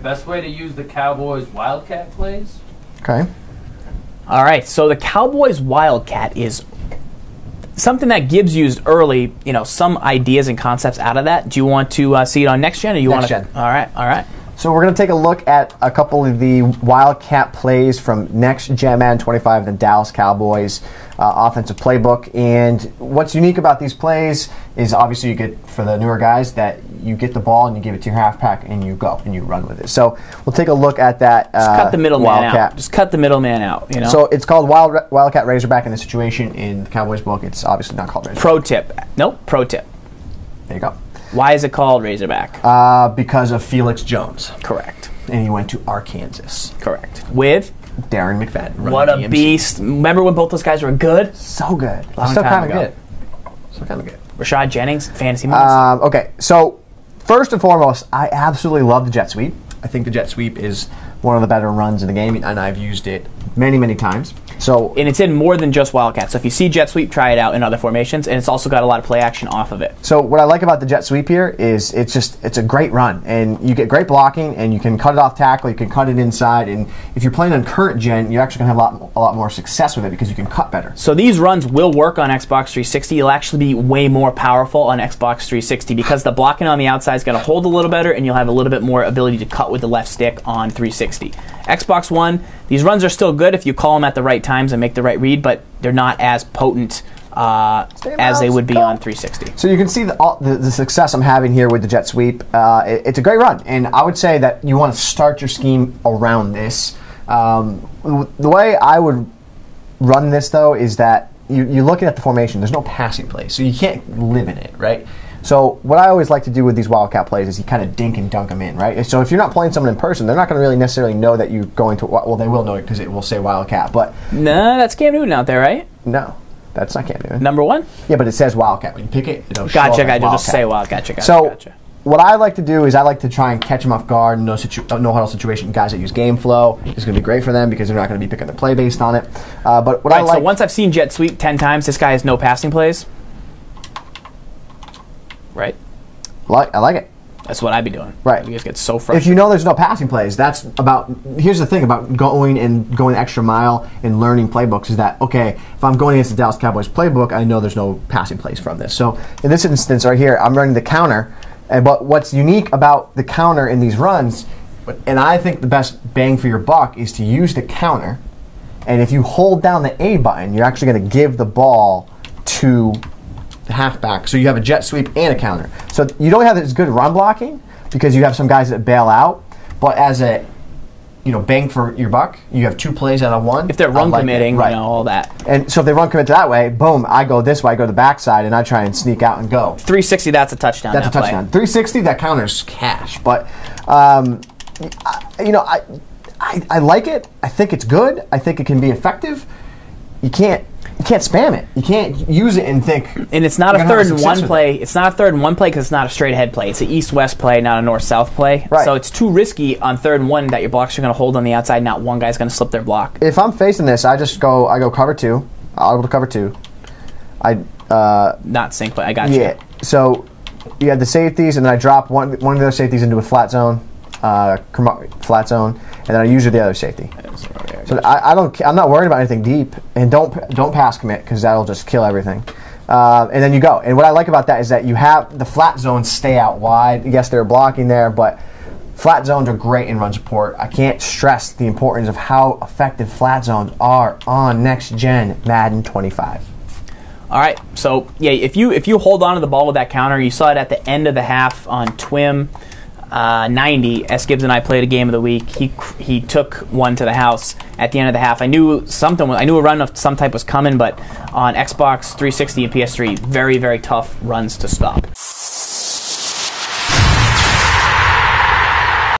Best way to use the Cowboys Wildcat plays? Okay. All right, so the Cowboys Wildcat is something that Gibbs used early, some ideas and concepts out of that. Do you want to see it on Next Gen? Or you Next want Gen. All right. So we're going to take a look at a couple of the Wildcat plays from Next Gen Madden 25, the Dallas Cowboys offensive playbook. And what's unique about these plays is obviously you get, for the newer guys, that you get the ball and you give it to your halfback and you go and you run with it. So we'll take a look at that. Just cut the middleman Wildcat. out. Just cut the middleman out. So it's called Wildcat Razorback in this situation. In the Cowboys book, it's obviously not called Razorback. Pro tip. Nope, pro tip. There you go. Why is it called Razorback? Because of Felix Jones. Correct. And he went to Arkansas. Correct. With? Darren McFadden. What a beast. Remember when both those guys were good? So good. Long time ago. Still kind of good. Rashad Jennings, fantasy moments. Okay, so first and foremost, I absolutely love the jet sweep. I think the jet sweep is one of the better runs in the game, and I've used it many, many times. And it's in more than just Wildcat. So if you see jet sweep, try it out in other formations, and it's also got a lot of play action off of it. So what I like about the jet sweep here is it's a great run, and you get great blocking, and you can cut it off tackle, you can cut it inside, and if you're playing on current gen, you're actually going to have a lot more success with it because you can cut better. So these runs will work on Xbox 360. You'll actually be way more powerful on Xbox 360 because the blocking on the outside is going to hold a little better, and you'll have a little bit more ability to cut with the left stick on 360. Xbox One, these runs are still good if you call them at the right times and make the right read, but they're not as potent as they would be on 360. So you can see the success I'm having here with the jet sweep. It's a great run, and I would say that you want to start your scheme around this. The way I would run this, though, is that you're looking at the formation. There's no passing play, so you can't live in it, right? So what I always like to do with these Wildcat plays is you kind of dink and dunk them in, right? So if you're not playing someone in person, they're not going to really necessarily know that you're going to, well, they will know it because it will say Wildcat, but... No, that's Cam Newton out there, right? No, that's not Cam Newton. Number one? Yeah, but it says Wildcat. When you pick it, it'll show up as Gotcha, Wildcat. just say Wildcat. Gotcha. So what I like to do is I like to try and catch them off guard in no huddle situation. Guys that use game flow is going to be great for them because they're not going to be picking the play based on it. But what I like... So once I've seen jet sweep 10 times, this guy has no passing plays. Right? I like it. That's what I'd be doing. Right. You guys get so frustrated. If you know there's no passing plays, that's about... Here's the thing about going the extra mile and learning playbooks is that, okay, if I'm going against the Dallas Cowboys playbook, I know there's no passing plays from this. So in this instance right here, I'm running the counter, but what's unique about the counter in these runs, and I think the best bang for your buck, is to use the counter, and if you hold down the A button, you're actually going to give the ball to the halfback, so you have a jet sweep and a counter. So you don't have as good run blocking because you have some guys that bail out, but as a bang for your buck, you have two plays out of one. If they're run committing, right. All that. And so if they run commit that way, boom, I go this way, I go to the backside, and I try and sneak out and go. 360, that's a touchdown. That's a touchdown. 360, that counters cash. But I like it. I think it's good. I think it can be effective. You can't spam it. You can't use it and think. And it's not a third and one play. It's not a third and one play because it's not a straight ahead play. It's an east-west play, not a north-south play. Right. So it's too risky on third and one that your blocks are going to hold on the outside. Not one guy's going to slip their block. If I'm facing this, I go cover two. I'll able to cover two. Not sync play. I got you. Yeah. So you have the safeties, and then I drop one of the other safeties into a flat zone, flat zone, and then I use the other safety. So I'm not worried about anything deep, and don't pass commit because that'll just kill everything. And then you go. And what I like about that is that you have the flat zones stay out wide. Yes, they're blocking there, but flat zones are great in run support. I can't stress the importance of how effective flat zones are on next gen Madden 25. All right. So yeah, if you hold on to the ball with that counter, you saw it at the end of the half on Twim. 90, S. Gibbs and I played a game of the week. He took one to the house at the end of the half. I knew a run of some type was coming, but on Xbox 360 and PS3, very, very tough runs to stop.